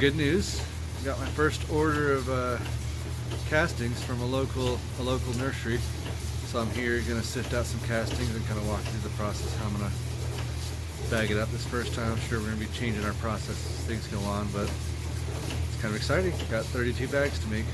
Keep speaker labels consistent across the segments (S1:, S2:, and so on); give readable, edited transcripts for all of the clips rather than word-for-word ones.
S1: good news. I got my first order of castings from a local nursery. So I'm here gonna sift out some castings and kind of walk through the process how I'm gonna bag it up this first time. I'm sure we're gonna be changing our process as things go on, but it's kind of exciting. Got 32 bags to make.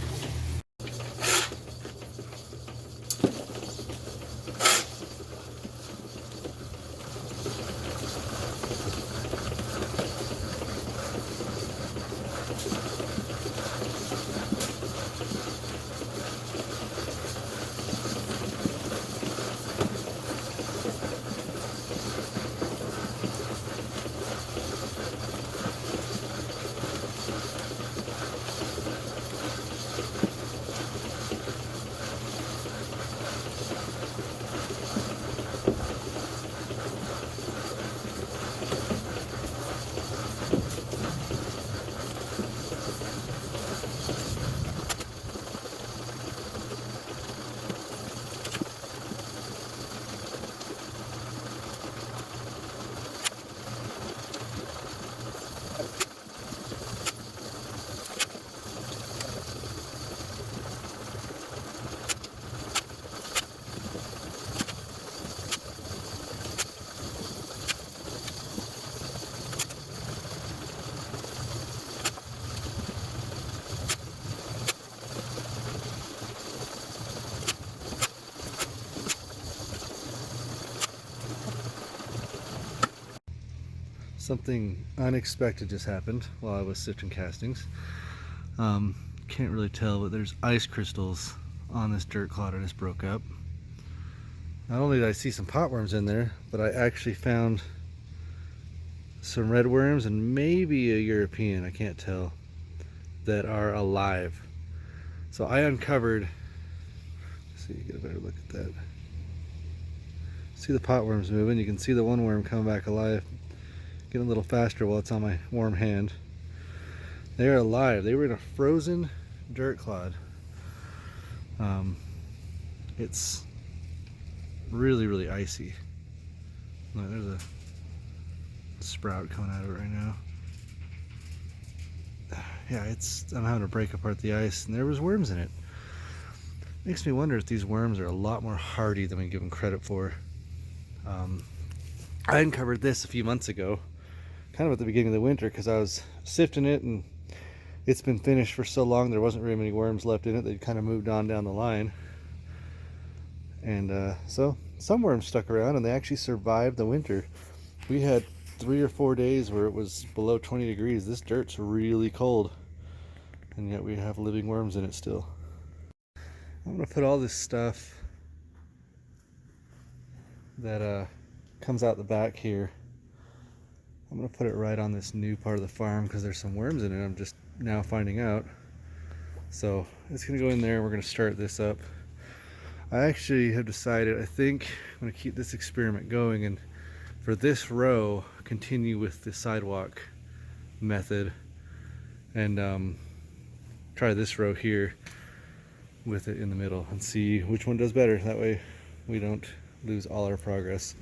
S1: Something unexpected just happened while I was sifting castings. Can't really tell, but there's ice crystals on this dirt clod I just broke up. Not only did I see some potworms in there, but I actually found some red worms and maybe a European, I can't tell, that are alive. So I uncovered, let's see, get a better look at that. See the potworms moving, you can see the one worm coming back alive. Getting a little faster while it's on my warm hand. They're alive. They were in a frozen dirt clod. It's really icy. Look, there's a sprout coming out of it right now. Yeah, I'm having to break apart the ice, and there was worms in it. Makes me wonder if these worms are a lot more hardy than we give them credit for. I uncovered this a few months ago, kind of at the beginning of the winter, because I was sifting it and it's been finished for so long there wasn't very many worms left in it. They'd kind of moved on down the line, and so some worms stuck around and they actually survived the winter. We had 3 or 4 days where it was below 20 degrees. This dirt's really cold, and yet we have living worms in it still. I'm gonna put all this stuff that comes out the back here, I'm going to put it right on this new part of the farm because there's some worms in it. I'm just now finding out. So it's going to go in there and we're going to start this up. I actually have decided, I think I'm going to keep this experiment going, and for this row continue with the sidewalk method, and try this row here with it in the middle and see which one does better. That way we don't lose all our progress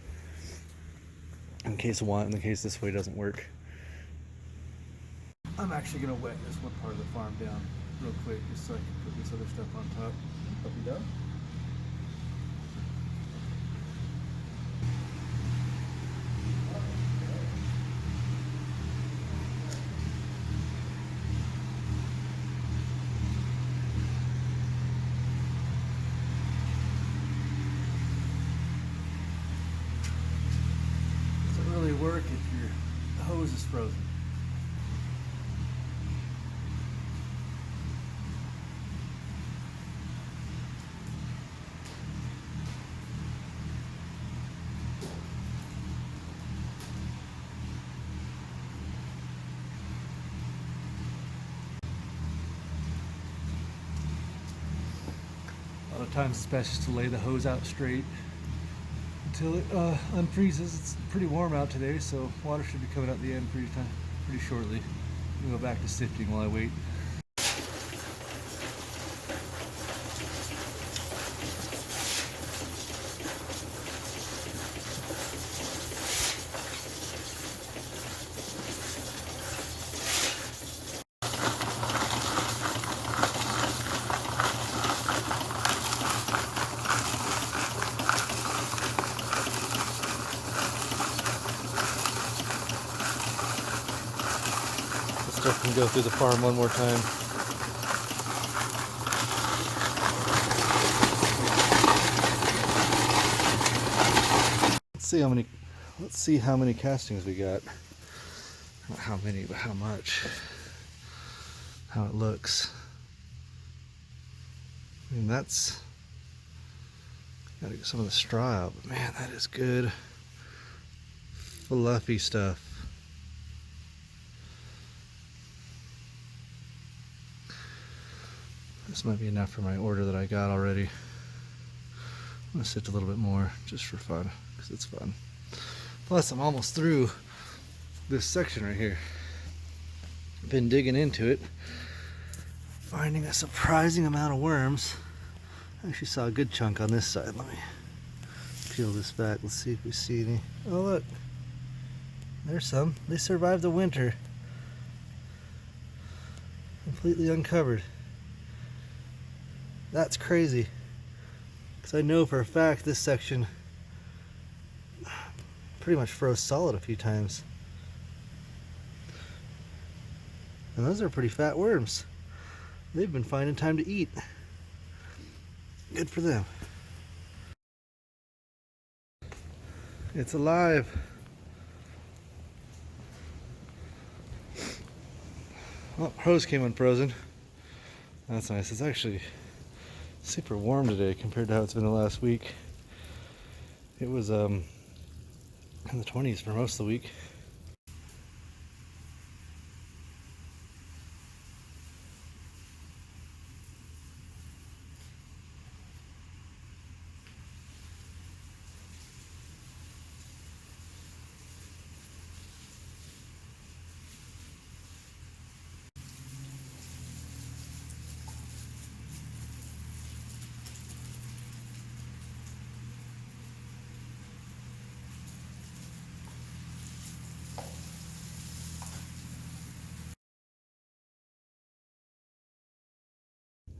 S1: in case this way doesn't work. I'm actually going to wet this one part of the farm down real quick just so I can put this other stuff on top. Puppy dog. Work if your hose is frozen. A lot of times it's best just to lay the hose out straight until it unfreezes. It's pretty warm out today, so water should be coming out the end pretty shortly. We'll go back to sifting while I wait. I can go through the farm one more time. Let's see how many castings we got. Not how many, but how much. How it looks. I mean, that's, gotta get some of the straw out, but man, that is good fluffy stuff. This might be enough for my order that I got already. I'm gonna sift a little bit more just for fun, because it's fun. Plus, I'm almost through this section right here. Been digging into it, finding a surprising amount of worms. I actually saw a good chunk on this side. Let me peel this back. Let's see if we see any. Oh, look. There's some. They survived the winter. Completely uncovered. That's crazy. Because I know for a fact this section pretty much froze solid a few times. And those are pretty fat worms. They've been finding time to eat. Good for them. It's alive. Oh, hose came unfrozen. That's nice. It's actually super warm today compared to how it's been the last week. It was in the 20s for most of the week.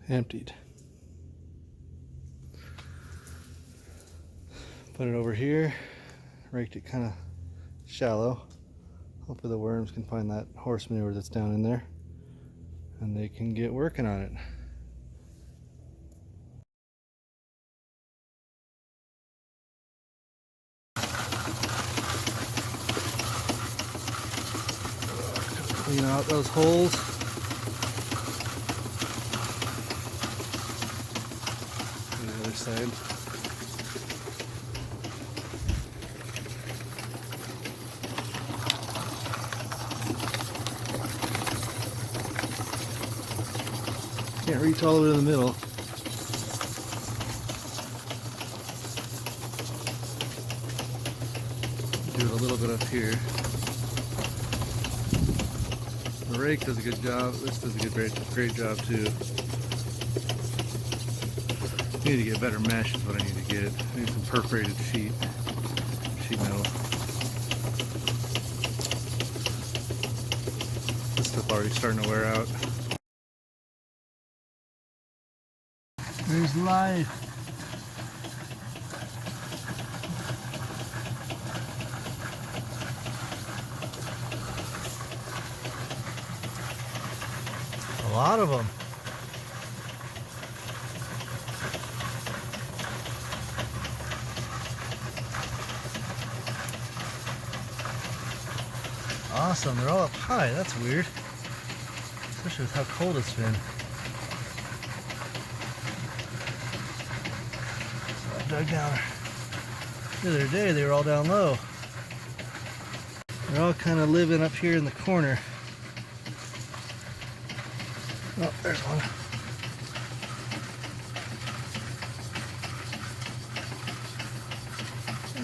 S1: Emptied. Put it over here, raked it kind of shallow. Hopefully the worms can find that horse manure that's down in there and they can get working on it. Clean out those holes. The other side. Can't reach all the way to the middle. Do it a little bit up here. The rake does a good job. This does a great job too. I need to get better mesh is what I need to get. I need some perforated sheet metal. This stuff already starting to wear out. There's life. A lot of them. Awesome, they're all up high. That's weird. Especially with how cold it's been. So I dug down the other day, they were all down low. They're all kind of living up here in the corner. Oh, there's one.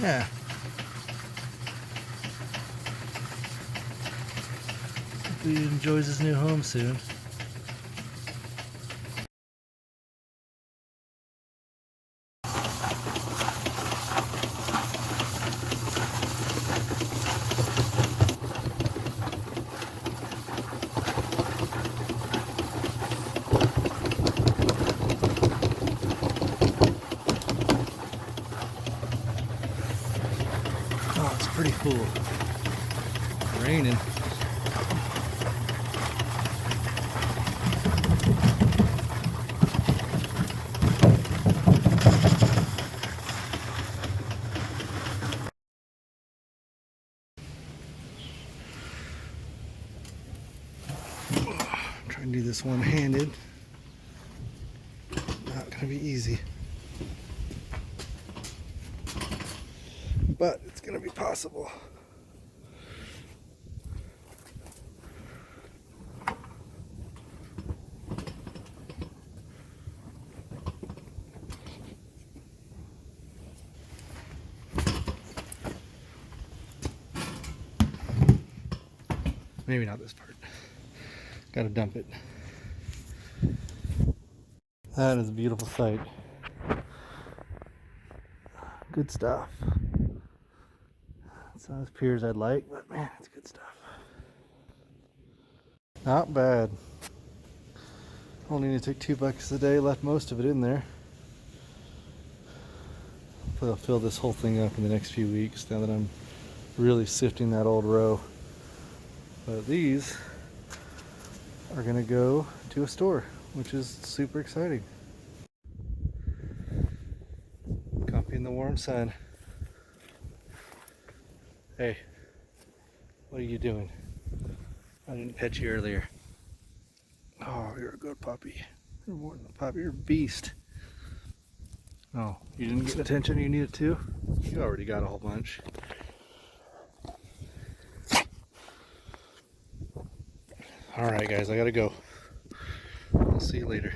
S1: Yeah. Hope he enjoys his new home soon. Oh, it's pretty cool. Raining. do this one-handed. Not gonna be easy, but it's gonna be possible. Maybe not this part. Gotta dump it. That is a beautiful sight. Good stuff. It's not as pure as I'd like, but man, it's good stuff. Not bad. Only need to take 2 buckets a day, left most of it in there. Hopefully I'll fill this whole thing up in the next few weeks now that I'm really sifting that old row. But these are gonna go to a store, which is super exciting. Coffee in the warm sun. Hey, what are you doing? I didn't pet you earlier. Oh, you're a good puppy. You're more than a puppy, you're a beast. Oh, you didn't get the attention you needed to? You already got a whole bunch. Alright guys, I gotta go. I'll see you later.